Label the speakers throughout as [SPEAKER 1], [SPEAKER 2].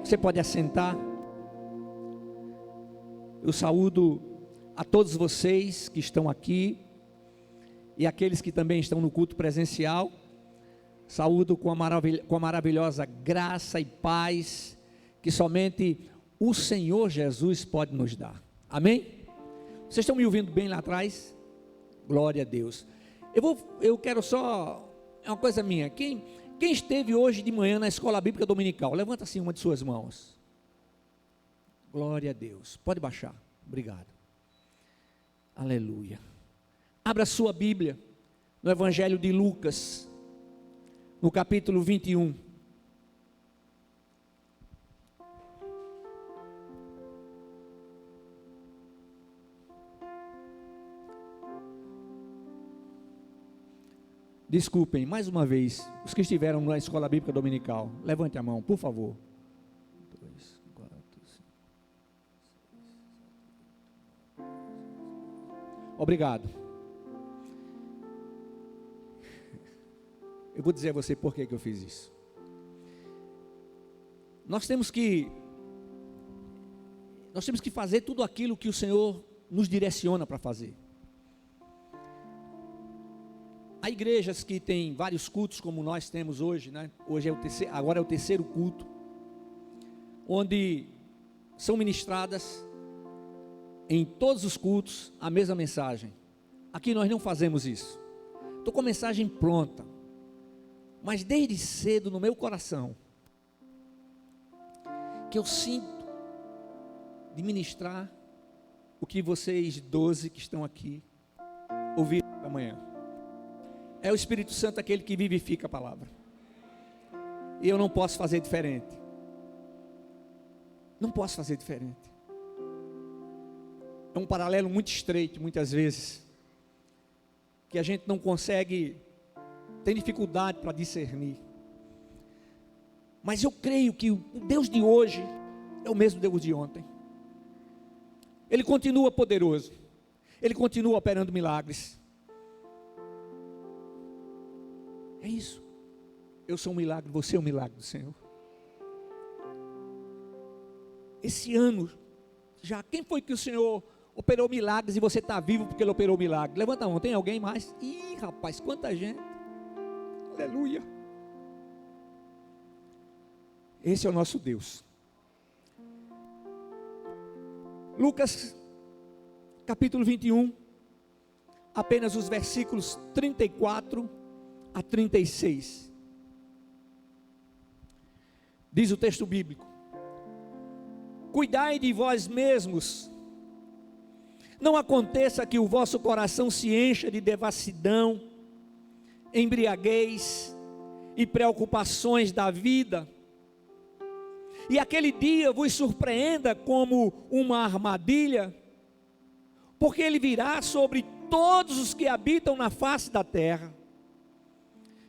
[SPEAKER 1] Você pode assentar. Eu saúdo a todos vocês que estão aqui e aqueles que também estão no culto presencial. Saúdo com a maravilhosa graça e paz que somente o Senhor Jesus pode nos dar. Amém? Vocês estão me ouvindo bem lá atrás? Glória a Deus. Eu quero só, é uma coisa minha, quem esteve hoje de manhã na escola bíblica dominical, levanta assim uma de suas mãos. Glória a Deus, pode baixar, obrigado. Aleluia. Abra sua Bíblia no Evangelho de Lucas, no capítulo 21. Desculpem, mais uma vez, os que estiveram na escola bíblica dominical, levante a mão, por favor. 2, 4, 5, 6, 7. Obrigado. Eu vou dizer a você por que eu fiz isso. Nós temos que fazer tudo aquilo que o Senhor nos direciona para fazer. Há igrejas que têm vários cultos, como nós temos hoje, né? Agora é o terceiro culto, onde são ministradas em todos os cultos a mesma mensagem. Aqui nós não fazemos isso. Estou com a mensagem pronta, mas desde cedo no meu coração, que eu sinto de ministrar o que vocês 12 que estão aqui ouviram amanhã. É o Espírito Santo aquele que vivifica a palavra. E eu não posso fazer diferente. Não posso fazer diferente. É um paralelo muito estreito, muitas vezes, que a gente não consegue, tem dificuldade para discernir. Mas eu creio que o Deus de hoje é o mesmo Deus de ontem. Ele continua poderoso. Ele continua operando milagres. É isso. Eu sou um milagre, você é um milagre do Senhor. Esse ano, já, quem foi que o Senhor operou milagres e você está vivo porque Ele operou milagre? Levanta a mão, tem alguém mais? Ih, rapaz, quanta gente. Aleluia. Esse é o nosso Deus. Lucas, capítulo 21, apenas os versículos 34 a 36. Diz o texto bíblico: cuidai de vós mesmos, não aconteça que o vosso coração se encha de devassidão, embriaguez e preocupações da vida, e aquele dia vos surpreenda como uma armadilha, porque ele virá sobre todos os que habitam na face da terra.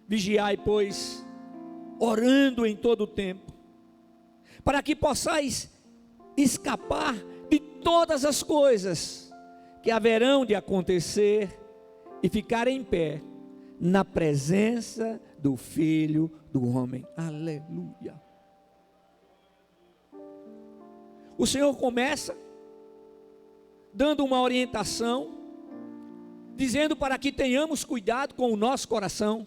[SPEAKER 1] Vigiai, pois, orando em todo o tempo, para que possais escapar de todas as coisas que haverão de acontecer e ficar em pé na presença do Filho do Homem. Aleluia. O Senhor começa dando uma orientação, dizendo para que tenhamos cuidado com o nosso coração.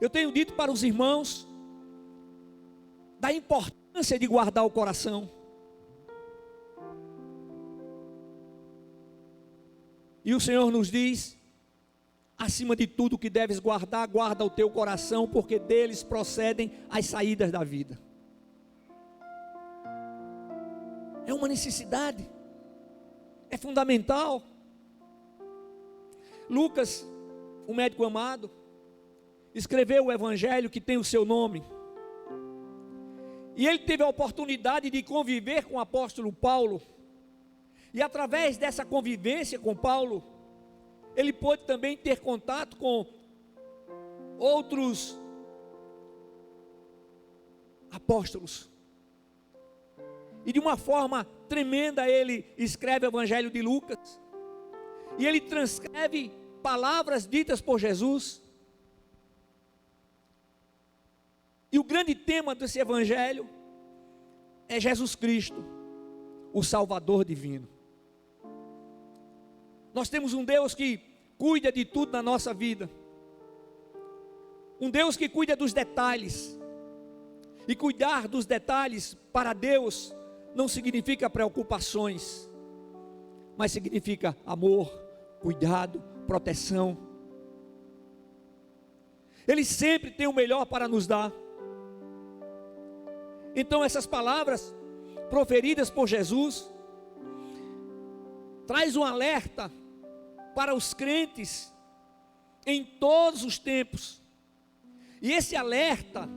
[SPEAKER 1] Eu tenho dito para os irmãos da importância de guardar o coração. E o Senhor nos diz: acima de tudo que deves guardar, guarda o teu coração, porque deles procedem as saídas da vida. É uma necessidade, é fundamental. Lucas, o médico amado, escreveu o evangelho que tem o seu nome, e ele teve a oportunidade de conviver com o apóstolo Paulo, e através dessa convivência com Paulo, ele pôde também ter contato com outros apóstolos, e de uma forma tremenda ele escreve o evangelho de Lucas, e ele transcreve palavras ditas por Jesus. E o grande tema desse evangelho é Jesus Cristo, o Salvador divino. Nós temos um Deus que cuida de tudo na nossa vida. Um Deus que cuida dos detalhes. E cuidar dos detalhes para Deus não significa preocupações, mas significa amor, cuidado, proteção. Ele sempre tem o melhor para nos dar. Então essas palavras proferidas por Jesus traz um alerta para os crentes em todos os tempos. E esse alerta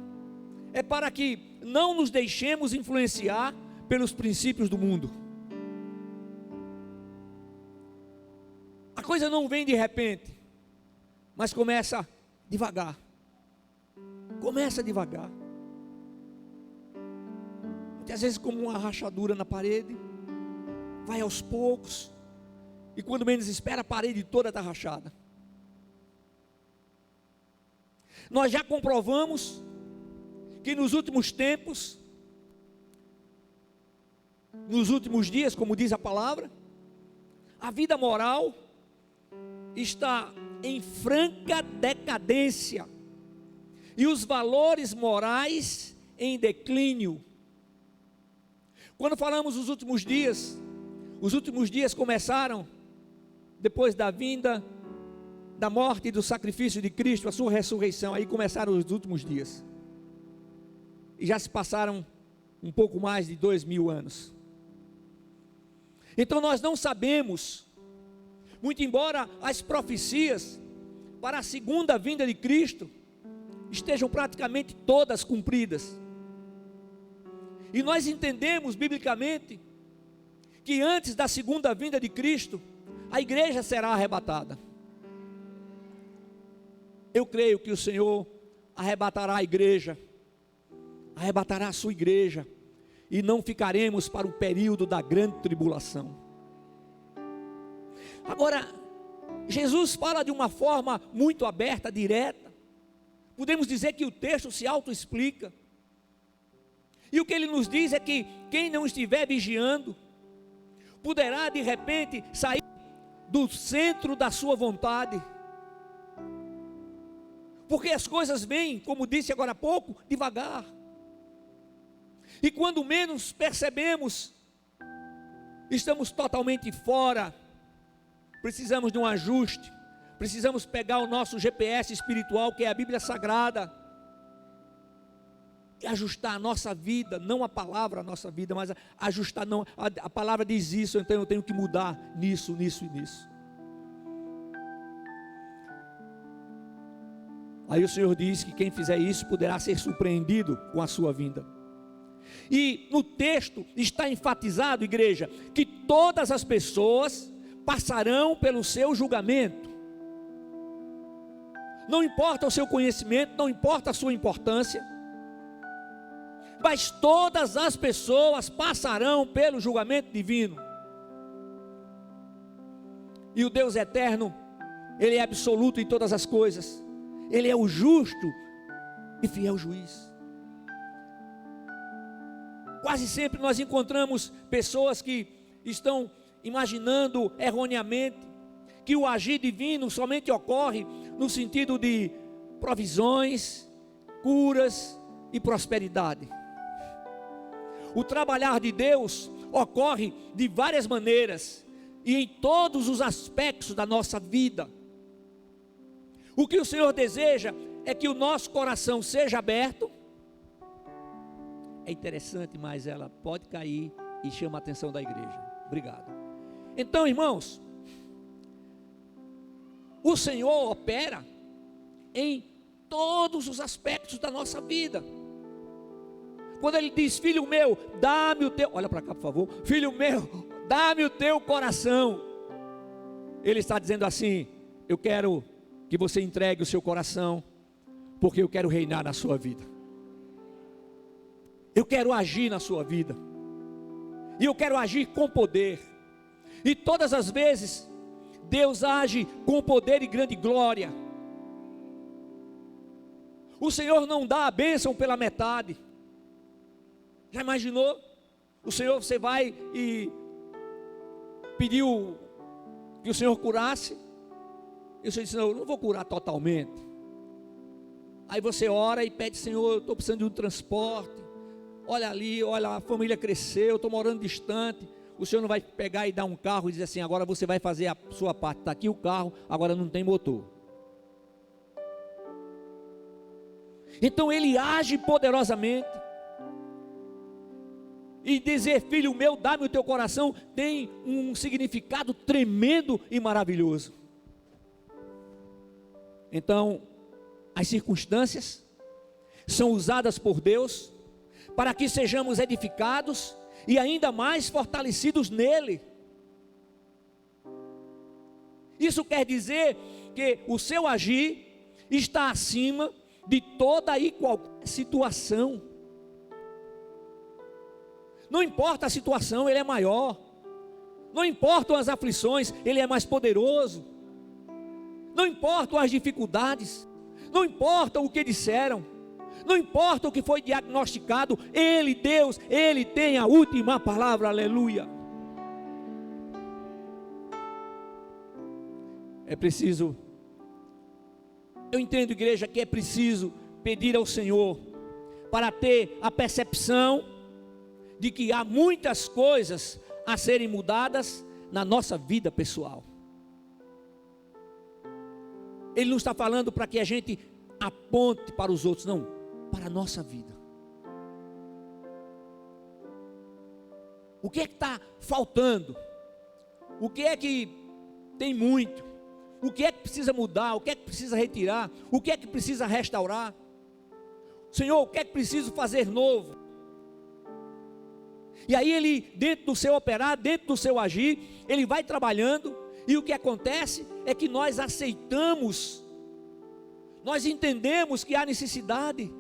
[SPEAKER 1] é para que não nos deixemos influenciar pelos princípios do mundo. A coisa não vem de repente, mas começa devagar. Começa devagar. Muitas vezes como uma rachadura na parede, vai aos poucos, e quando menos espera, a parede toda está rachada. Nós já comprovamos que nos últimos tempos, nos últimos dias, como diz a palavra, a vida moral está em franca decadência, e os valores morais em declínio. Quando falamos os últimos dias começaram depois da vinda, da morte e do sacrifício de Cristo, a sua ressurreição. Aí começaram os últimos dias, e já se passaram um pouco mais de 2000 anos. Então nós não sabemos, muito embora as profecias para a segunda vinda de Cristo estejam praticamente todas cumpridas, e nós entendemos biblicamente que antes da segunda vinda de Cristo, a igreja será arrebatada. Eu creio que o Senhor arrebatará a igreja, arrebatará a sua igreja, e não ficaremos para o período da grande tribulação. Agora, Jesus fala de uma forma muito aberta, direta. Podemos dizer que o texto se autoexplica. E o que ele nos diz é que quem não estiver vigiando, poderá de repente sair do centro da sua vontade. Porque as coisas vêm, como disse agora há pouco, devagar. E quando menos percebemos, estamos totalmente fora. Precisamos de um ajuste. Precisamos pegar o nosso GPS espiritual, que é a Bíblia Sagrada, e ajustar a nossa vida, não a palavra a nossa vida, mas ajustar, não, a palavra diz isso, então eu tenho que mudar nisso, nisso e nisso. Aí o Senhor diz que quem fizer isso poderá ser surpreendido com a sua vinda. E no texto está enfatizado, igreja, que todas as pessoas passarão pelo seu julgamento. Não importa o seu conhecimento, não importa a sua importância, mas todas as pessoas passarão pelo julgamento divino. E o Deus eterno, Ele é absoluto em todas as coisas. Ele é o justo e fiel juiz. Quase sempre nós encontramos pessoas que estão imaginando erroneamente que o agir divino somente ocorre no sentido de provisões, curas e prosperidade. O trabalhar de Deus ocorre de várias maneiras e em todos os aspectos da nossa vida. O que o Senhor deseja é que o nosso coração seja aberto. É interessante, mas ela pode cair e chama a atenção da igreja. Obrigado. Então, irmãos, o Senhor opera em todos os aspectos da nossa vida. Quando Ele diz: filho meu, dá-me o teu, olha para cá por favor, filho meu, dá-me o teu coração, Ele está dizendo assim: eu quero que você entregue o seu coração, porque eu quero reinar na sua vida, eu quero agir na sua vida, e eu quero agir com poder. E todas as vezes Deus age com poder e grande glória. O Senhor não dá a bênção pela metade. Já imaginou? O Senhor, você vai e pediu que o Senhor curasse, e o Senhor disse: não, eu não vou curar totalmente. Aí você ora e pede: Senhor, eu estou precisando de um transporte, olha ali, olha, a família cresceu, eu estou morando distante. O Senhor não vai pegar e dar um carro e dizer assim: agora você vai fazer a sua parte, está aqui o carro, agora não tem motor. Então Ele age poderosamente. E dizer: filho meu, dá-me o teu coração, tem um significado tremendo e maravilhoso. Então, as circunstâncias são usadas por Deus para que sejamos edificados e ainda mais fortalecidos nele. Isso quer dizer que o seu agir está acima de toda e qualquer situação. Não importa a situação, Ele é maior. Não importam as aflições, Ele é mais poderoso. Não importam as dificuldades, não importa o que disseram, não importa o que foi diagnosticado, Ele, Deus, Ele tem a última palavra, aleluia. É preciso, eu entendo, igreja, que é preciso pedir ao Senhor para ter a percepção de que há muitas coisas a serem mudadas na nossa vida pessoal. Ele não está falando para que a gente aponte para os outros, não, para a nossa vida. O que é que está faltando? O que é que tem muito? O que é que precisa mudar? O que é que precisa retirar? O que é que precisa restaurar? Senhor, o que é que preciso fazer novo? E aí Ele, dentro do seu operar, dentro do seu agir, Ele vai trabalhando. E o que acontece é que nós aceitamos, nós entendemos que há necessidade.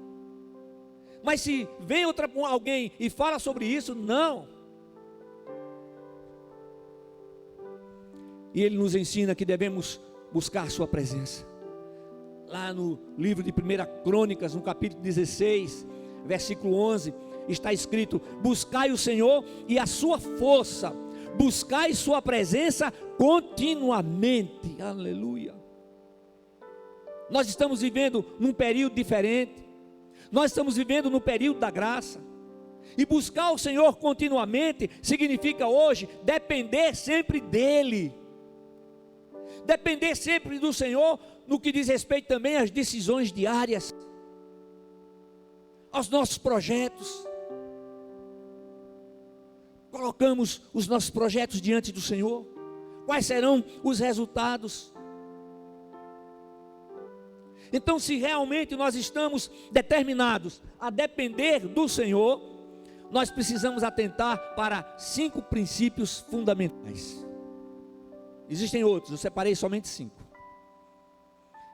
[SPEAKER 1] Mas se vem alguém e fala sobre isso, não. E Ele nos ensina que devemos buscar sua presença. Lá no livro de 1 Crônicas, no capítulo 16, versículo 11, está escrito: buscai o Senhor e a sua força, buscai sua presença continuamente. Aleluia. Nós estamos vivendo num período diferente. Nós estamos vivendo no período da graça. E buscar o Senhor continuamente significa hoje depender sempre dEle. Depender sempre do Senhor no que diz respeito também às decisões diárias, aos nossos projetos. Colocamos os nossos projetos diante do Senhor. Quais serão os resultados? Então, se realmente nós estamos determinados a depender do Senhor, nós precisamos atentar para 5 princípios fundamentais. Existem outros, eu separei somente 5.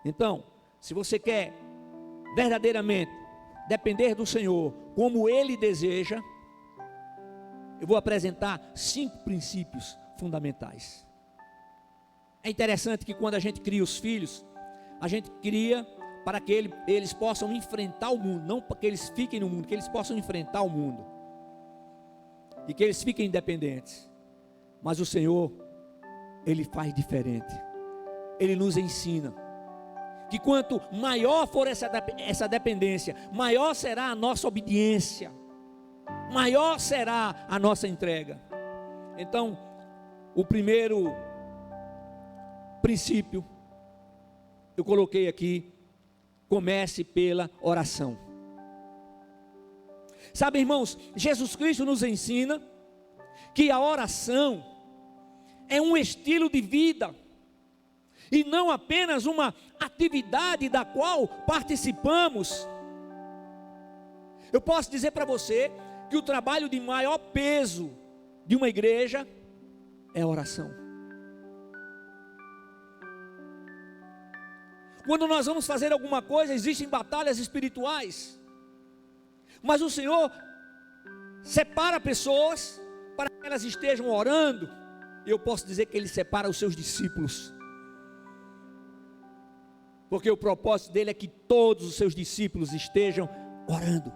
[SPEAKER 1] Então, se você quer verdadeiramente depender do Senhor como Ele deseja, eu vou apresentar 5 princípios fundamentais. É interessante que quando a gente cria os filhos, a gente cria para que eles possam enfrentar o mundo, não para que eles fiquem no mundo, que eles possam enfrentar o mundo e que eles fiquem independentes. Mas o Senhor, Ele faz diferente. Ele nos ensina que quanto maior for essa dependência, maior será a nossa obediência, maior será a nossa entrega. Então, o primeiro princípio eu coloquei aqui: comece pela oração. Sabe, irmãos, Jesus Cristo nos ensina que a oração é um estilo de vida e não apenas uma atividade da qual participamos. Eu posso dizer para você que o trabalho de maior peso de uma igreja é a oração. Quando nós vamos fazer alguma coisa, existem batalhas espirituais, mas o Senhor separa pessoas para que elas estejam orando. Eu posso dizer que Ele separa os seus discípulos, porque o propósito dele é que todos os seus discípulos estejam orando.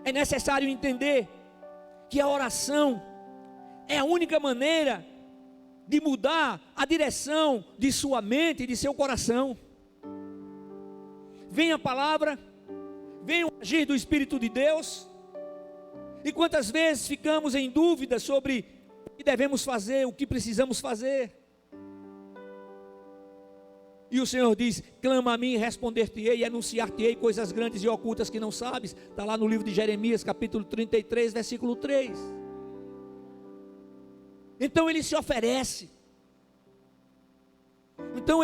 [SPEAKER 1] É necessário entender que a oração é a única maneira de mudar a direção de sua mente e de seu coração. Vem a palavra, vem o agir do Espírito de Deus, e quantas vezes ficamos em dúvida sobre o que devemos fazer, o que precisamos fazer. E o Senhor diz: clama a mim e responder-te-ei, e anunciar-te-ei coisas grandes e ocultas que não sabes. Está lá no livro de Jeremias, capítulo 33, versículo 3. Então ele se oferece. Então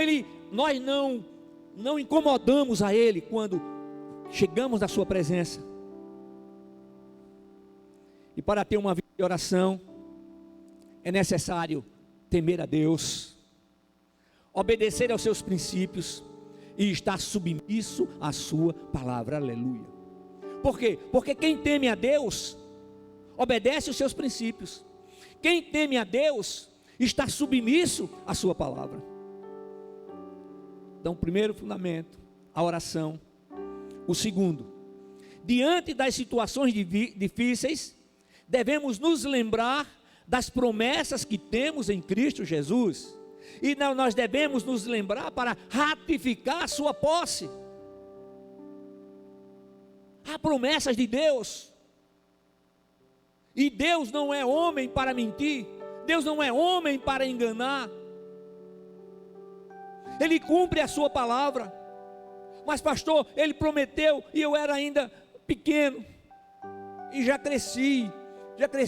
[SPEAKER 1] nós não incomodamos a ele quando chegamos na sua presença. E para ter uma vida de oração, é necessário temer a Deus, obedecer aos seus princípios e estar submisso à sua palavra. Aleluia. Por quê? Porque quem teme a Deus obedece os seus princípios. Quem teme a Deus está submisso à sua palavra. Então, o primeiro fundamento, a oração. O segundo, diante das situações difíceis, devemos nos lembrar das promessas que temos em Cristo Jesus. E nós devemos nos lembrar para ratificar a sua posse. Há promessas de Deus. E Deus não é homem para mentir. Deus não é homem para enganar. Ele cumpre a sua palavra. Mas pastor, ele prometeu e eu era ainda pequeno. E já cresci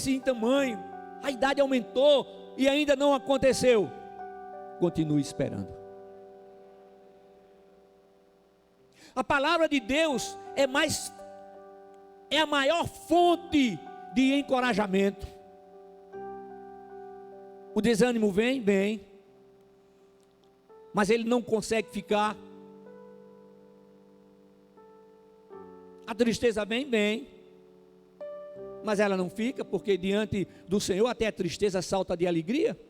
[SPEAKER 1] em tamanho. A idade aumentou e ainda não aconteceu. Continue esperando. A palavra de Deus é a maior fonte de encorajamento. O desânimo vem, mas ele não consegue ficar. A tristeza vem, mas ela não fica, porque diante do Senhor até a tristeza salta de alegria.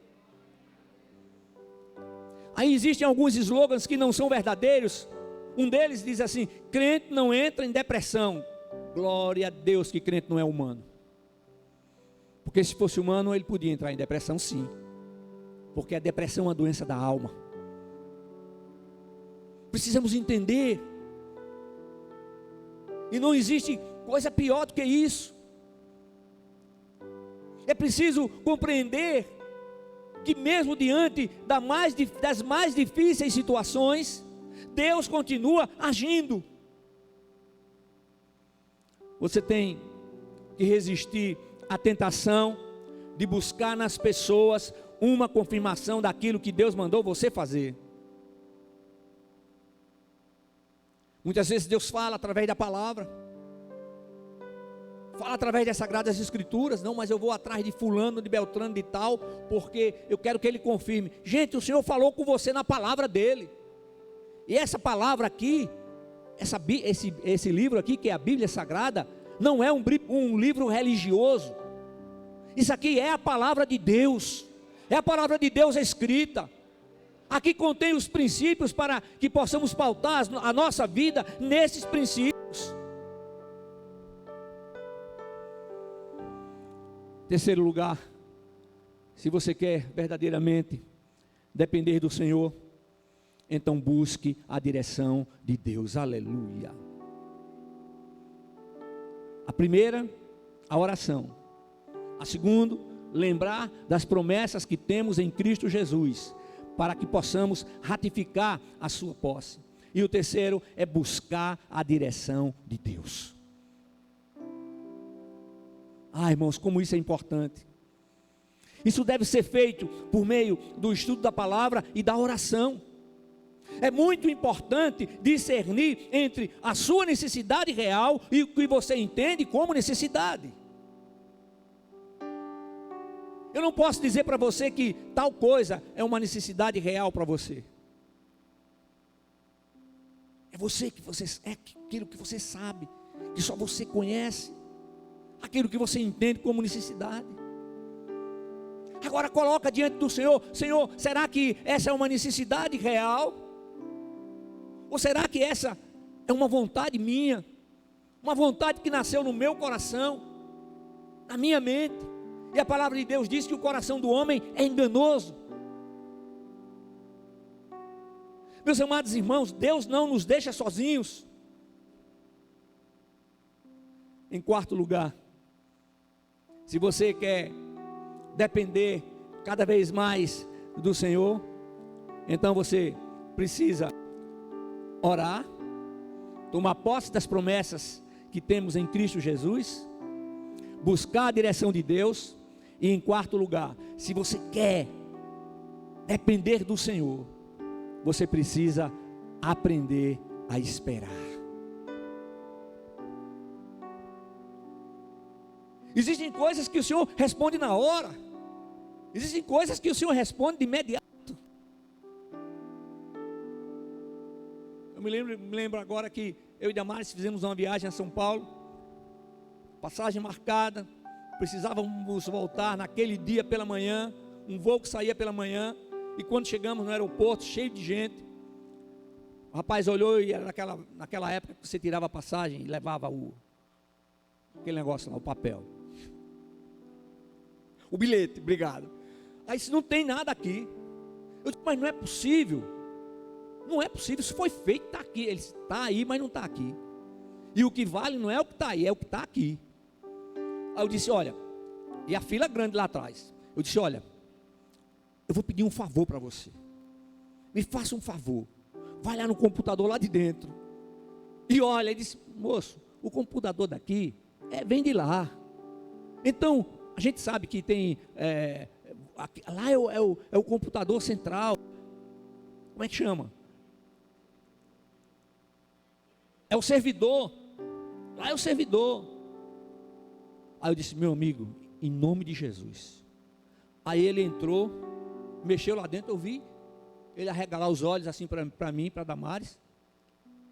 [SPEAKER 1] Aí existem alguns slogans que não são verdadeiros. Um deles diz assim: crente não entra em depressão. Glória a Deus que crente não é humano. Porque se fosse humano ele podia entrar em depressão, sim. Porque a depressão é uma doença da alma. Precisamos entender. E não existe coisa pior do que isso. É preciso compreender que mesmo diante das mais difíceis situações, Deus continua agindo. Você tem que resistir à tentação de buscar nas pessoas uma confirmação daquilo que Deus mandou você fazer. Muitas vezes Deus fala através da palavra, fala através das Sagradas Escrituras. Não, mas eu vou atrás de fulano, de Beltrano, de tal, porque eu quero que ele confirme. Gente, o Senhor falou com você na palavra dele. E essa palavra aqui, esse livro aqui, que é a Bíblia Sagrada, não é um livro religioso. Isso aqui é a palavra de Deus. É a palavra de Deus escrita. Aqui contém os princípios para que possamos pautar a nossa vida nesses princípios. Terceiro lugar, se você quer verdadeiramente depender do Senhor, então busque a direção de Deus. Aleluia. A primeira, a oração. A segunda, lembrar das promessas que temos em Cristo Jesus, para que possamos ratificar a sua posse. E o terceiro é buscar a direção de Deus. Irmãos, como isso é importante. Isso deve ser feito por meio do estudo da palavra e da oração. É muito importante discernir entre a sua necessidade real e o que você entende como necessidade. Eu não posso dizer para você que tal coisa é uma necessidade real para você. É aquilo que você sabe, que só você conhece, aquilo que você entende como necessidade. Agora coloca diante do Senhor: Senhor, será que essa é uma necessidade real? Ou será que essa é uma vontade minha? Uma vontade que nasceu no meu coração, na minha mente. E a palavra de Deus diz que o coração do homem é enganoso. Meus amados irmãos, Deus não nos deixa sozinhos. Em quarto lugar, se você quer depender cada vez mais do Senhor, então você precisa orar, tomar posse das promessas que temos em Cristo Jesus, buscar a direção de Deus. E em quarto lugar, se você quer depender do Senhor, você precisa aprender a esperar. Existem coisas que o Senhor responde na hora. Existem coisas que o Senhor responde de imediato. Eu me lembro agora que eu e Damares fizemos uma viagem a São Paulo. Passagem marcada. Precisávamos voltar naquele dia pela manhã. Um voo que saía pela manhã. E quando chegamos no aeroporto, cheio de gente, o rapaz olhou e era naquela época que você tirava a passagem e levava aquele negócio lá, o papel. O bilhete, obrigado. Aí disse, não tem nada aqui. Eu disse, mas não é possível. Não é possível, isso foi feito, está aqui. Ele disse, está aí, mas não está aqui. E o que vale não é o que está aí, é o que está aqui. Aí eu disse, olha, e a fila grande lá atrás. Eu disse, olha, eu vou pedir um favor para você. Me faça um favor. Vai lá no computador lá de dentro. E olha, ele disse, moço, o computador daqui vem de lá. Então, a gente sabe que tem, lá é o computador central. Como é que chama? É o servidor. Lá é o servidor. Aí eu disse, meu amigo, em nome de Jesus. Aí ele entrou, mexeu lá dentro, eu vi ele arregalar os olhos assim para mim, para Damares.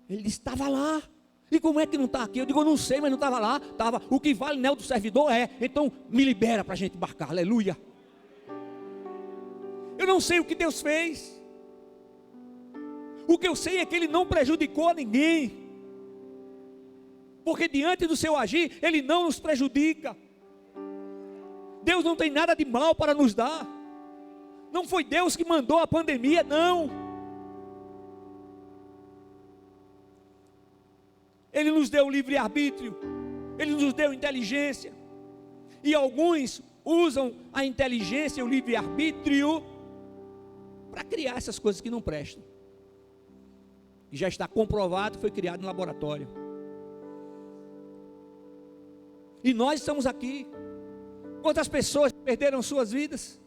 [SPEAKER 1] Ele disse, estava lá. E como é que não está aqui? Eu digo, eu não sei, mas não estava lá. Estava. O que vale, né, o do servidor então me libera para a gente embarcar, aleluia. Eu não sei o que Deus fez. O que eu sei é que Ele não prejudicou a ninguém. Porque diante do seu agir, Ele não nos prejudica. Deus não tem nada de mal para nos dar. Não foi Deus que mandou a pandemia, não. Ele nos deu livre-arbítrio. Ele nos deu inteligência. E alguns usam a inteligência e o livre-arbítrio para criar essas coisas que não prestam. E já está comprovado que foi criado em laboratório. E nós estamos aqui. Quantas pessoas perderam suas vidas?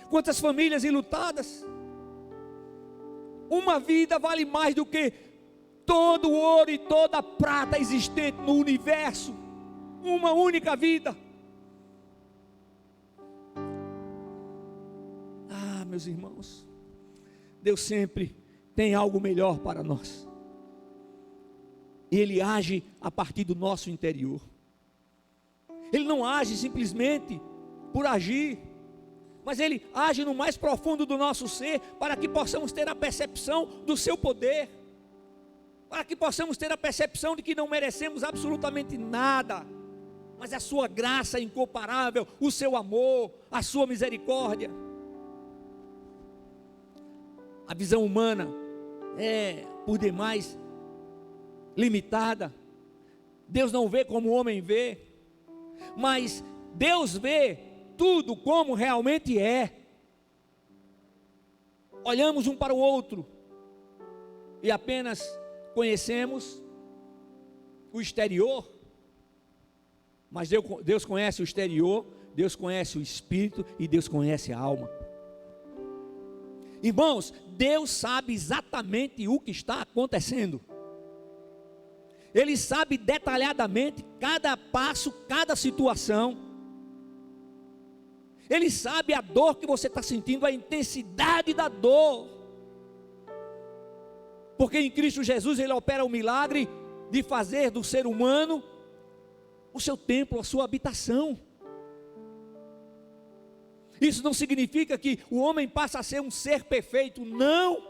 [SPEAKER 1] Quantas famílias enlutadas? Uma vida vale mais do que todo o ouro e toda a prata existente no universo. Uma única vida. Ah, meus irmãos, Deus sempre tem algo melhor para nós. E Ele age a partir do nosso interior. Ele não age simplesmente por agir, mas Ele age no mais profundo do nosso ser, para que possamos ter a percepção do seu poder, para que possamos ter a percepção de que não merecemos absolutamente nada, mas a sua graça incomparável, o seu amor, a sua misericórdia. A visão humana é por demais limitada. Deus não vê como o homem vê, mas Deus vê tudo como realmente é. Olhamos um para o outro e apenas conhecemos o exterior, mas Deus conhece o exterior, Deus conhece o espírito e Deus conhece a alma. Irmãos, Deus sabe exatamente o que está acontecendo. Ele sabe detalhadamente cada passo, cada situação. Ele sabe a dor que você está sentindo, a intensidade da dor. Porque em Cristo Jesus Ele opera o milagre de fazer do ser humano o seu templo, a sua habitação. Isso não significa que o homem passa a ser um ser perfeito, não.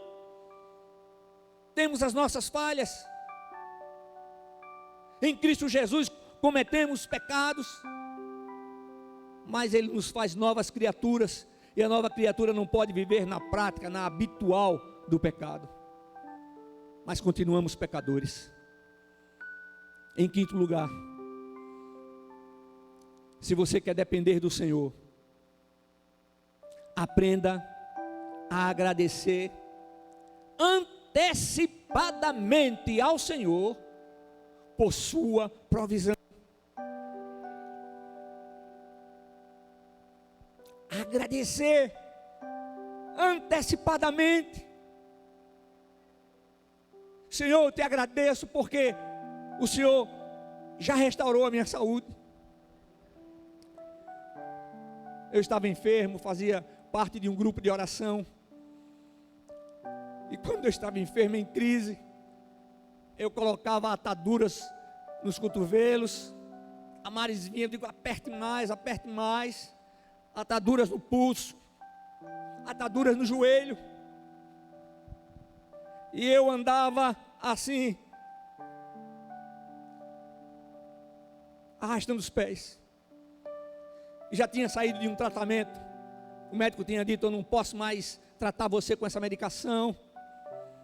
[SPEAKER 1] temos as nossas falhas. Em Cristo Jesus cometemos pecados, mas Ele nos faz novas criaturas, e a nova criatura não pode viver na prática, na habitual do pecado, mas continuamos pecadores. Em quinto lugar, se você quer depender do Senhor, aprenda a agradecer antecipadamente ao Senhor por sua provisão. Agradecer antecipadamente. Senhor, eu te agradeço porque o Senhor já restaurou a minha saúde. Eu estava enfermo, fazia parte de um grupo de oração. E quando eu estava enfermo, em crise, eu colocava ataduras nos cotovelos. A Maris vinha, eu digo, aperte mais, aperte mais. Ataduras no pulso, ataduras no joelho. E eu andava assim, arrastando os pés. E já tinha saído de um tratamento. O médico tinha dito: eu não posso mais tratar você com essa medicação.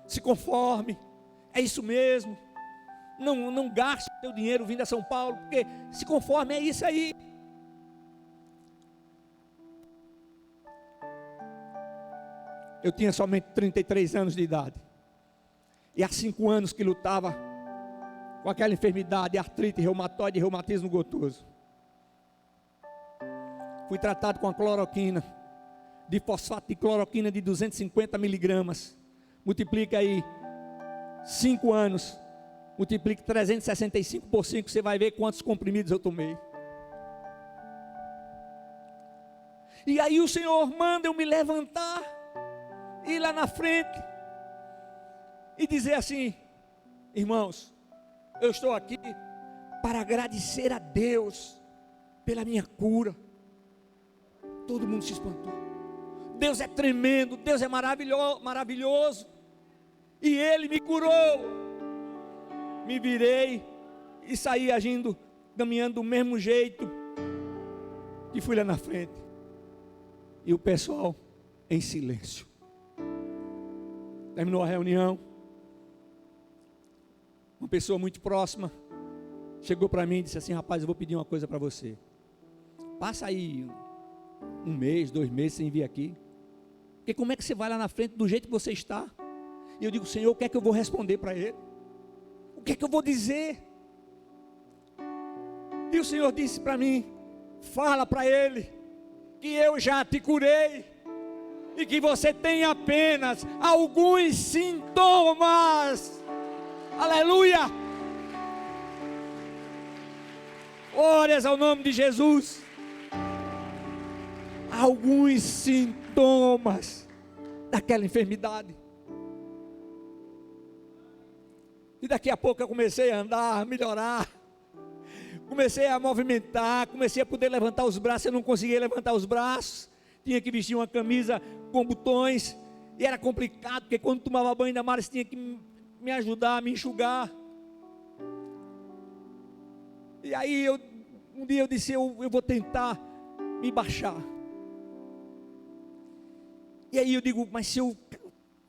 [SPEAKER 1] Se conforme, é isso mesmo. Não gaste o seu dinheiro vindo a São Paulo, porque se conforme, é isso aí. Eu tinha somente 33 anos de idade. E há 5 anos que lutava com aquela enfermidade, artrite reumatoide e reumatismo gotoso. Fui tratado com a cloroquina, de fosfato de cloroquina de 250 miligramas. Multiplica aí 5 anos, multiplique 365 por 5, você vai ver quantos comprimidos eu tomei. E aí o Senhor manda eu me levantar, ir lá na frente e dizer assim: irmãos, eu estou aqui para agradecer a Deus pela minha cura. Todo mundo se espantou. Deus é tremendo, Deus é maravilhoso. E Ele me curou. Me virei e saí agindo, caminhando do mesmo jeito que fui lá na frente. E o pessoal em silêncio. Terminou a reunião. Uma pessoa muito próxima chegou para mim e disse assim: rapaz, eu vou pedir uma coisa para você. Passa aí 1 mês, 2 meses sem vir aqui. Porque como é que você vai lá na frente do jeito que você está? E eu digo: Senhor, o que é que eu vou responder para ele? O que é que eu vou dizer? E o Senhor disse para mim: fala para ele que eu já te curei e que você tem apenas alguns sintomas. Aleluia! Glórias ao nome de Jesus. Alguns sintomas daquela enfermidade. E daqui a pouco eu comecei a andar, a melhorar. Comecei a movimentar, comecei a poder levantar os braços. Eu não conseguia levantar os braços. Tinha que vestir uma camisa com botões. E era complicado, porque quando tomava banho da Maris tinha que me ajudar, me enxugar. E aí um dia eu disse: eu vou tentar me baixar. E aí eu digo: mas se eu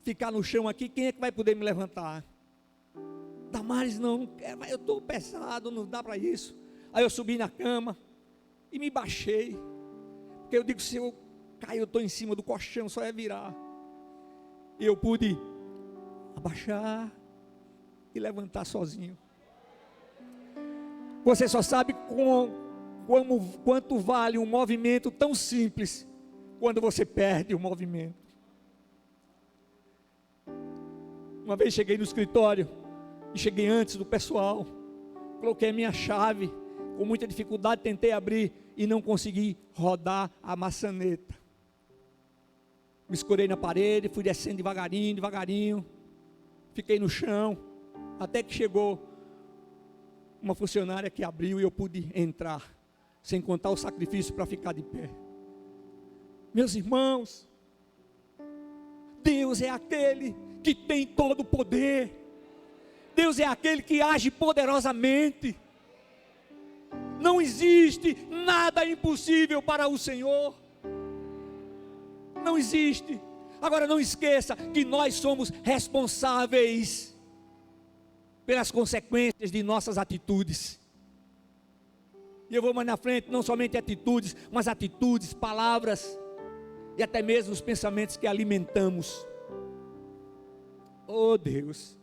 [SPEAKER 1] ficar no chão aqui, quem é que vai poder me levantar? Damares, não quero, eu estou pesado, não dá para isso. Aí eu subi na cama e me baixei, porque eu digo: se eu cair, eu estou em cima do colchão, só é virar. E eu pude abaixar e levantar sozinho. Você só sabe quanto vale um movimento tão simples quando você perde o movimento. Uma vez cheguei no escritório e cheguei antes do pessoal, coloquei a minha chave, com muita dificuldade tentei abrir e não consegui rodar a maçaneta. Me escorei na parede, fui descendo devagarinho, fiquei no chão, até que chegou uma funcionária que abriu e eu pude entrar, sem contar o sacrifício para ficar de pé. Meus irmãos, Deus é aquele que tem todo o poder. Deus é aquele que age poderosamente. Não existe nada impossível para o Senhor. Não existe. Agora não esqueça que nós somos responsáveis pelas consequências de nossas atitudes. E eu vou mais na frente, não somente atitudes, mas atitudes, palavras e até mesmo os pensamentos que alimentamos. Oh Deus.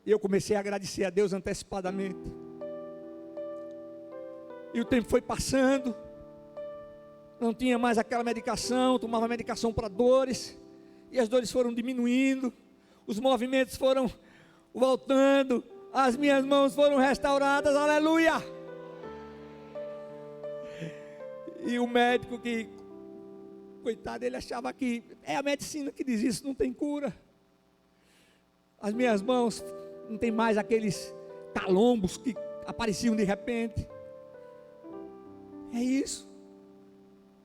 [SPEAKER 1] E eu comecei a agradecer a Deus antecipadamente. E o tempo foi passando. Não tinha mais aquela medicação, tomava medicação para dores. E as dores foram diminuindo. Os movimentos foram voltando. As minhas mãos foram restauradas. Aleluia! E o médico que, coitado, ele achava que é a medicina que diz isso, não tem cura. As minhas mãos não tem mais aqueles calombos que apareciam de repente. É isso.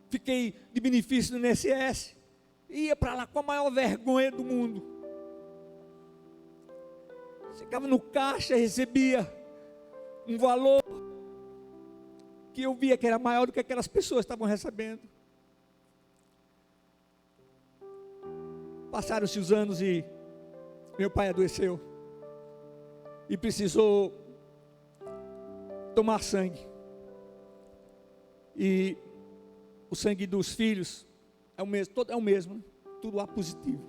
[SPEAKER 1] Fiquei de benefício no INSS. Ia para lá com a maior vergonha do mundo. Chegava no caixa, recebia um valor que eu via que era maior do que aquelas pessoas estavam recebendo. Passaram-se os anos e meu pai adoeceu e precisou tomar sangue. E o sangue dos filhos é o mesmo, todo é o mesmo, né? Tudo A positivo.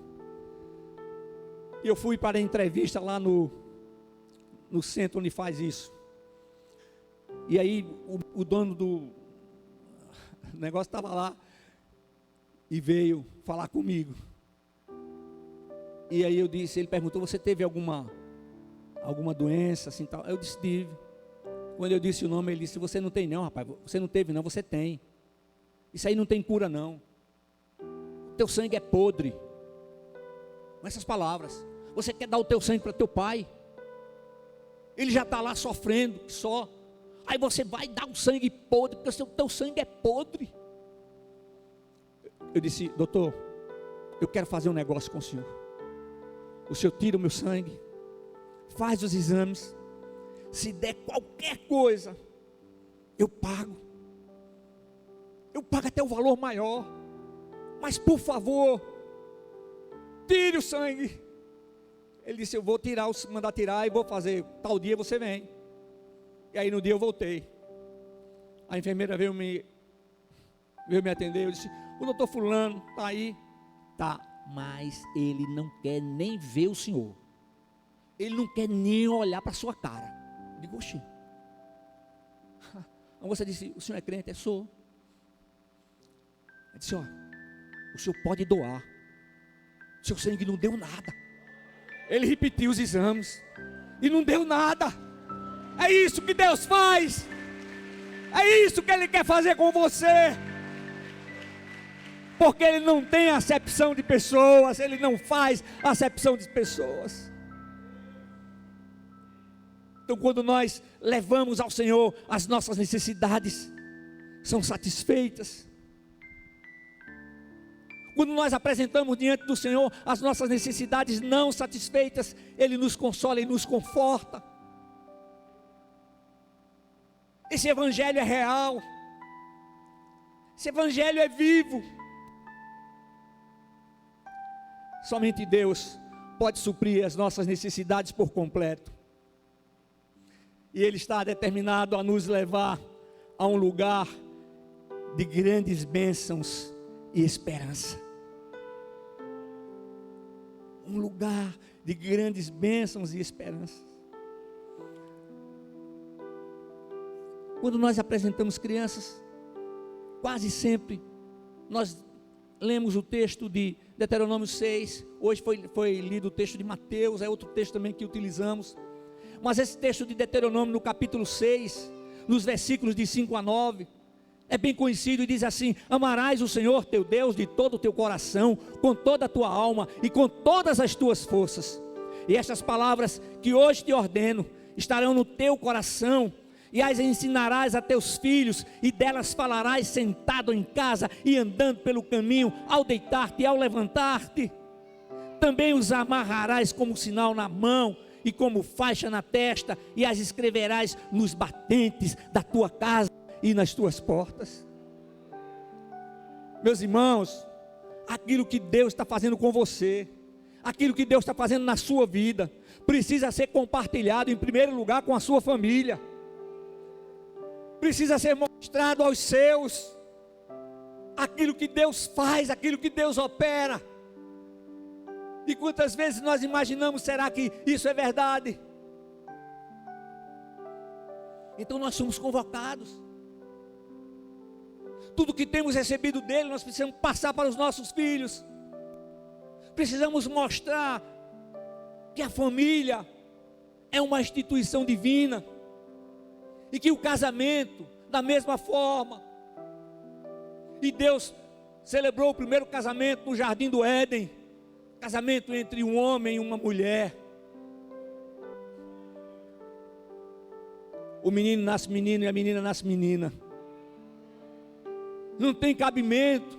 [SPEAKER 1] E eu fui para a entrevista lá no centro onde faz isso. E aí o dono do negócio estava lá e veio falar comigo. E aí eu disse, ele perguntou, você teve alguma doença assim tal? Eu disse, tive. Quando eu disse o nome, ele disse, você não tem não, rapaz, você não teve não, você tem. Isso aí não tem cura não. O teu sangue é podre. Com essas palavras. Você quer dar o teu sangue para teu pai? Ele já está lá sofrendo, só. Aí você vai dar o sangue podre, porque o teu sangue é podre. Eu disse, doutor, eu quero fazer um negócio com o senhor. O senhor tira o meu sangue, faz os exames. Se der qualquer coisa, eu pago. Eu pago até o valor maior. Mas por favor, tire o sangue. Ele disse, eu vou tirar, mandar tirar e vou fazer. Tal dia você vem. E aí no dia eu voltei. A enfermeira veio me atender. Eu disse, o doutor fulano está aí. Tá, mas ele não quer nem ver o senhor. Ele não quer nem olhar para a sua cara. Eu digo, oxi. A moça disse, o senhor é crente? Sou. Eu disse, ó, o senhor pode doar. O seu sangue não deu nada. Ele repetiu os exames e não deu nada. É isso que Deus faz. É isso que Ele quer fazer com você. Porque Ele não tem acepção de pessoas. Ele não faz acepção de pessoas. Então quando nós levamos ao Senhor, as nossas necessidades são satisfeitas. Quando nós apresentamos diante do Senhor as nossas necessidades não satisfeitas, Ele nos consola e nos conforta. Esse evangelho é real. Esse evangelho é vivo. Somente Deus pode suprir as nossas necessidades por completo. E Ele está determinado a nos levar a um lugar de grandes bênçãos e esperança. Um lugar de grandes bênçãos e esperanças. Quando nós apresentamos crianças, quase sempre nós lemos o texto de Deuteronômio 6. Hoje foi lido o texto de Mateus, é outro texto também que utilizamos. Mas esse texto de Deuteronômio no capítulo 6, nos versículos de 5 a 9, é bem conhecido e diz assim: amarás o Senhor teu Deus de todo o teu coração, com toda a tua alma e com todas as tuas forças. E estas palavras que hoje te ordeno estarão no teu coração, e as ensinarás a teus filhos, e delas falarás sentado em casa e andando pelo caminho, ao deitar-te e ao levantar-te. Também os amarrarás como sinal na mão e como faixa na testa, e as escreverás nos batentes da tua casa e nas tuas portas. Meus irmãos, aquilo que Deus está fazendo com você, aquilo que Deus está fazendo na sua vida, precisa ser compartilhado em primeiro lugar com a sua família, precisa ser mostrado aos seus, aquilo que Deus faz, aquilo que Deus opera. E quantas vezes nós imaginamos, será que isso é verdade? Então nós somos convocados. Tudo que temos recebido dele, nós precisamos passar para os nossos filhos. Precisamos mostrar que a família é uma instituição divina. E que o casamento, da mesma forma. E Deus celebrou o primeiro casamento no Jardim do Éden. Casamento entre um homem e uma mulher. O menino nasce menino e a menina nasce menina. Não tem cabimento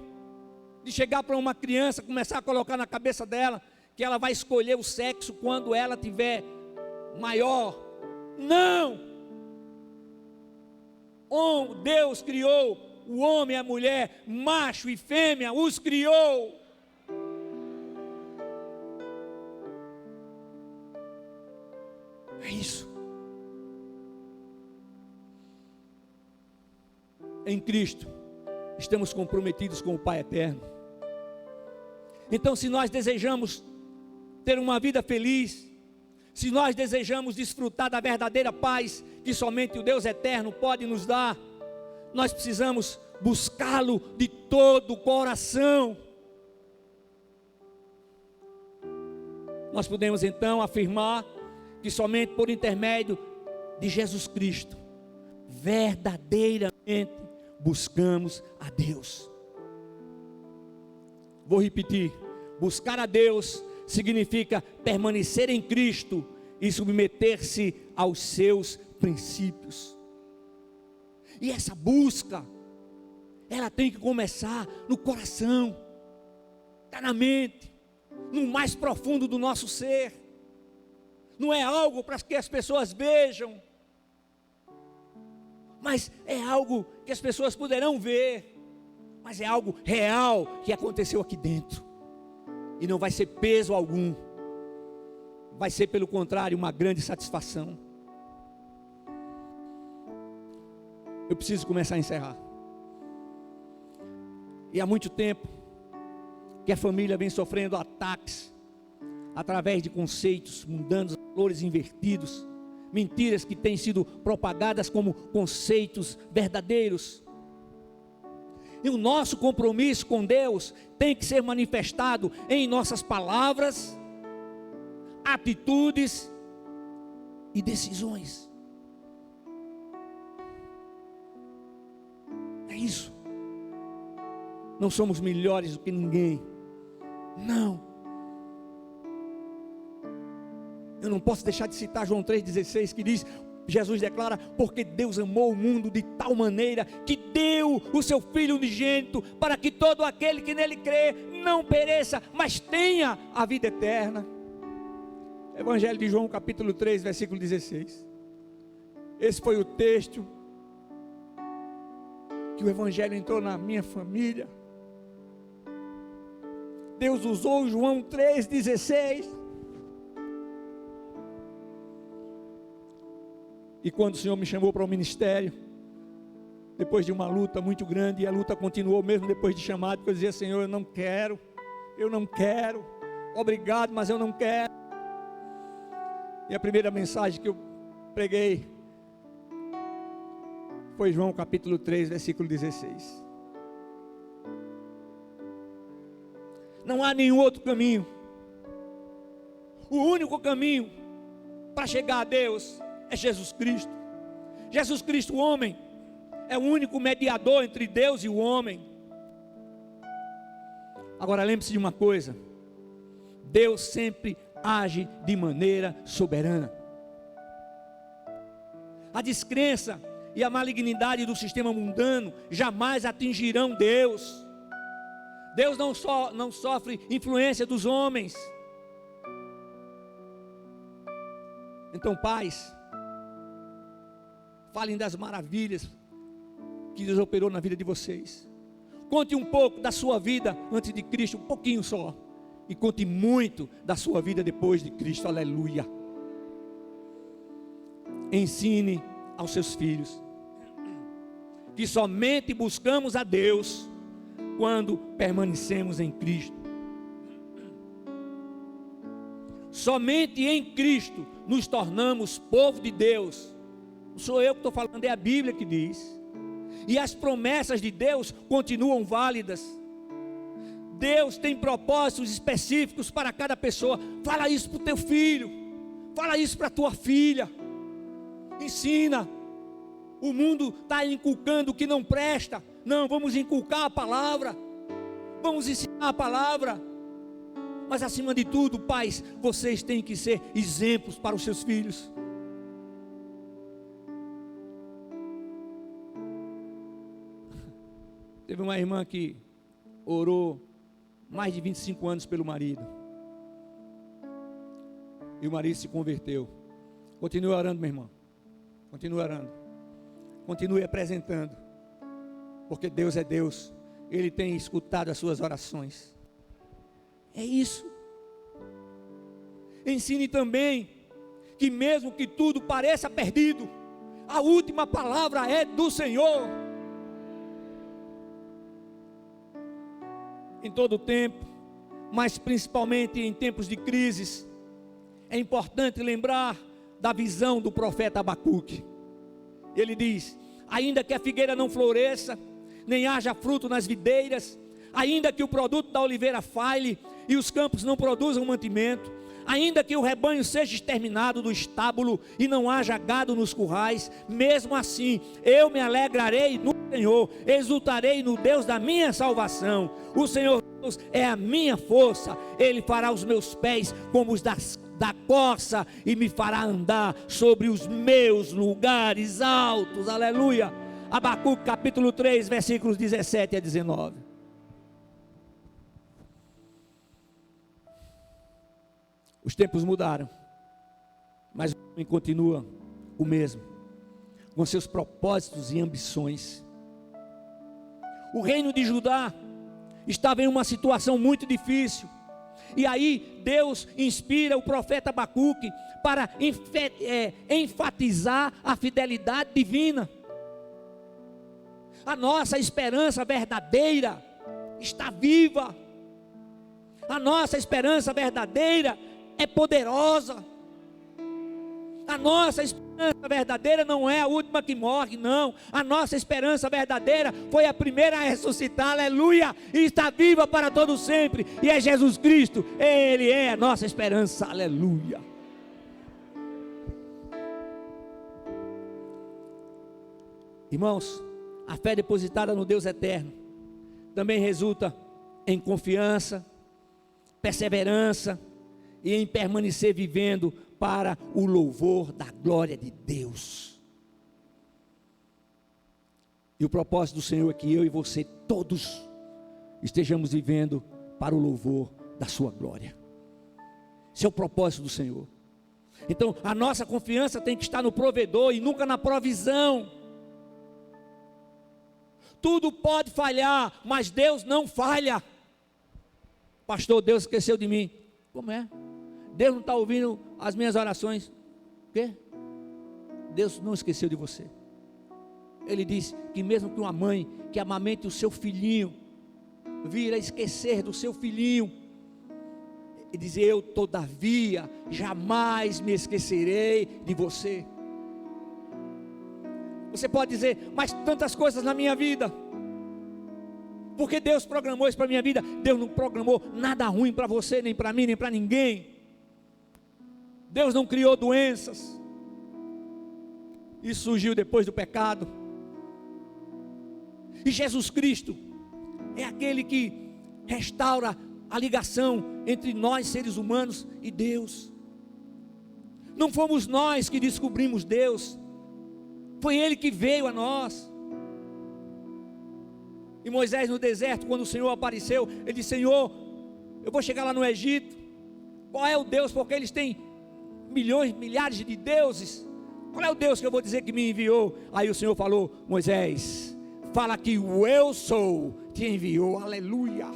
[SPEAKER 1] de chegar para uma criança, começar a colocar na cabeça dela que ela vai escolher o sexo quando ela tiver maior. Não! Deus criou o homem e a mulher, macho e fêmea, os criou. É isso. Em Cristo estamos comprometidos com o Pai eterno. Então, se nós desejamos ter uma vida feliz, se nós desejamos desfrutar da verdadeira paz que somente o Deus eterno pode nos dar, nós precisamos buscá-lo de todo o coração. Nós podemos então afirmar que somente por intermédio de Jesus Cristo, verdadeiramente buscamos a Deus. Vou repetir: buscar a Deus significa permanecer em Cristo e submeter-se aos seus princípios. E essa busca, ela tem que começar no coração, está na mente, no mais profundo do nosso ser. Não é algo para que as pessoas vejam, mas é algo que as pessoas poderão ver, mas é algo real que aconteceu aqui dentro, e não vai ser peso algum, vai ser pelo contrário uma grande satisfação. Eu preciso começar a encerrar. E há muito tempo que a família vem sofrendo ataques através de conceitos mundanos, valores invertidos, mentiras que têm sido propagadas como conceitos verdadeiros. E o nosso compromisso com Deus tem que ser manifestado em nossas palavras, atitudes e decisões. É isso. Não somos melhores do que ninguém. Não. Eu não posso deixar de citar João 3,16, que diz, Jesus declara: porque Deus amou o mundo de tal maneira que deu o seu Filho unigênito, para que todo aquele que nele crê não pereça, mas tenha a vida eterna. Evangelho de João capítulo 3, versículo 16. Esse foi o texto que o Evangelho entrou na minha família. Deus usou João 3,16. E quando o Senhor me chamou para o ministério, depois de uma luta muito grande, e a luta continuou mesmo depois de chamado, porque eu dizia: Senhor, eu não quero, obrigado, mas eu não quero. E a primeira mensagem que eu preguei foi João capítulo 3, versículo 16. Não há nenhum outro caminho. O único caminho para chegar a Deus é Jesus Cristo. Jesus Cristo, o homem, é o único mediador entre Deus e o homem. Agora lembre-se de uma coisa: Deus sempre age de maneira soberana. A descrença e a malignidade do sistema mundano jamais atingirão Deus. Deus não sofre influência dos homens. Então, pais, falem das maravilhas que Deus operou na vida de vocês. Conte um pouco da sua vida antes de Cristo, um pouquinho só. E conte muito da sua vida depois de Cristo, aleluia. Ensine aos seus filhos que somente buscamos a Deus quando permanecemos em Cristo. Somente em Cristo nos tornamos povo de Deus. Não sou eu que estou falando, é a Bíblia que diz. E as promessas de Deus continuam válidas. Deus tem propósitos específicos para cada pessoa. Fala isso para o teu filho, fala isso para a tua filha. Ensina. O mundo está inculcando o que não presta. Não, vamos inculcar a palavra, vamos ensinar a palavra. Mas acima de tudo, pais, vocês têm que ser exemplos para os seus filhos. Teve uma irmã que orou mais de 25 anos pelo marido, e o marido se converteu. Continue orando, minha irmã, continue orando, continue apresentando, porque Deus é Deus, Ele tem escutado as suas orações. É isso. Ensine também que mesmo que tudo pareça perdido, a última palavra é do Senhor. Em todo tempo, mas principalmente em tempos de crises, é importante lembrar da visão do profeta Abacuque. Ele diz: ainda que a figueira não floresça, nem haja fruto nas videiras, ainda que o produto da oliveira falhe e os campos não produzam mantimento, ainda que o rebanho seja exterminado do estábulo e não haja gado nos currais, mesmo assim eu me alegrarei no Senhor, exultarei no Deus da minha salvação. O Senhor Deus é a minha força, Ele fará os meus pés como os da corça e me fará andar sobre os meus lugares altos, aleluia. Abacuque capítulo 3, versículos 17 a 19. Os tempos mudaram, mas o homem continua o mesmo, com seus propósitos e ambições. O reino de Judá estava em uma situação muito difícil, e aí Deus inspira o profeta Abacuque para enfatizar a fidelidade divina. A nossa esperança verdadeira está viva, a nossa esperança verdadeira é poderosa. A nossa esperança verdadeira não é a última que morre, não. A nossa esperança verdadeira foi a primeira a ressuscitar, aleluia, e está viva para todo sempre, e é Jesus Cristo. Ele é a nossa esperança, aleluia. Irmãos, a fé depositada no Deus eterno também resulta em confiança, perseverança e em permanecer vivendo para o louvor da glória de Deus. E o propósito do Senhor é que eu e você todos estejamos vivendo para o louvor da sua glória. Esse é o propósito do Senhor. Então a nossa confiança tem que estar no provedor e nunca na provisão. Tudo pode falhar, mas Deus não falha. Pastor, Deus esqueceu de mim. Como é? Deus não está ouvindo as minhas orações. O quê? Deus não esqueceu de você. Ele diz que mesmo que uma mãe que amamente o seu filhinho vir a esquecer do seu filhinho, e dizer: eu todavia jamais me esquecerei de você. Você pode dizer: mas tantas coisas na minha vida, porque Deus programou isso para a minha vida. Deus não programou nada ruim para você, nem para mim, nem para ninguém. Deus não criou doenças. Isso surgiu depois do pecado. E Jesus Cristo é aquele que restaura a ligação entre nós, seres humanos, e Deus. Não fomos nós que descobrimos Deus, foi Ele que veio a nós. E Moisés no deserto, quando o Senhor apareceu, ele disse: Senhor, eu vou chegar lá no Egito. Qual é o Deus? Porque eles têm milhões, milhares de deuses. Qual é o Deus que eu vou dizer que me enviou? Aí o Senhor falou: Moisés, fala que o eu sou te enviou. Aleluia.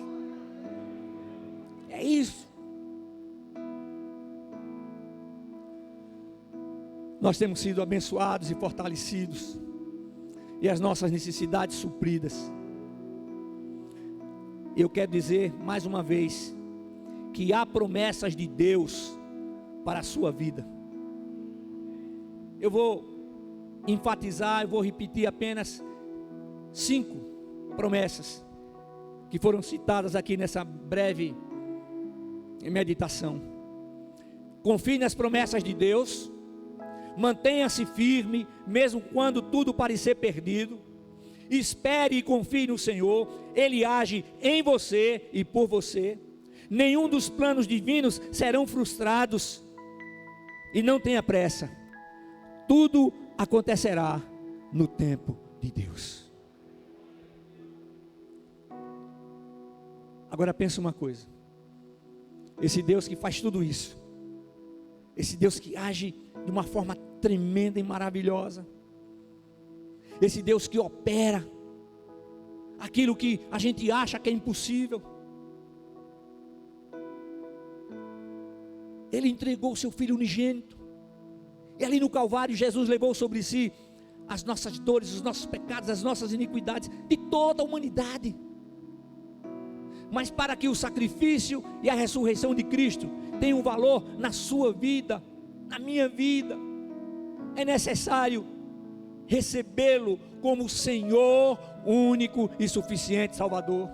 [SPEAKER 1] É isso. Nós temos sido abençoados e fortalecidos, e as nossas necessidades supridas. Eu quero dizer mais uma vez que há promessas de Deus para a sua vida. Eu vou enfatizar, eu vou repetir apenas 5 promessas que foram citadas aqui nessa breve meditação. Confie nas promessas de Deus. Mantenha-se firme, mesmo quando tudo parecer perdido. Espere e confie no Senhor. Ele age em você e por você. Nenhum dos planos divinos serão frustrados. E não tenha pressa. Tudo acontecerá no tempo de Deus. Agora pensa uma coisa. Esse Deus que faz tudo isso, esse Deus que age de uma forma tremenda e maravilhosa, esse Deus que opera aquilo que a gente acha que é impossível, Ele entregou o seu Filho unigênito, e ali no Calvário Jesus levou sobre si as nossas dores, os nossos pecados, as nossas iniquidades, de toda a humanidade. Mas para que o sacrifício e a ressurreição de Cristo tenham valor na sua vida, na minha vida, é necessário recebê-lo como Senhor único e suficiente Salvador.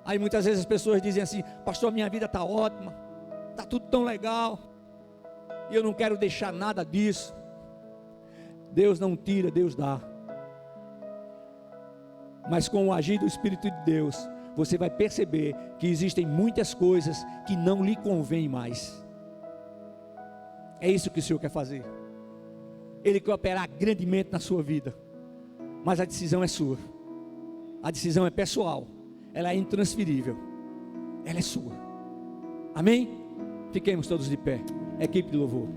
[SPEAKER 1] Aí muitas vezes as pessoas dizem assim: pastor, minha vida está ótima, está tudo tão legal, e eu não quero deixar nada disso. Deus não tira, Deus dá. Mas com o agir do Espírito de Deus, você vai perceber que existem muitas coisas que não lhe convêm mais. É isso que o Senhor quer fazer. Ele quer operar grandemente na sua vida, mas a decisão é sua. A decisão é pessoal, ela é intransferível, ela é sua. Amém? Fiquemos todos de pé, equipe de louvor.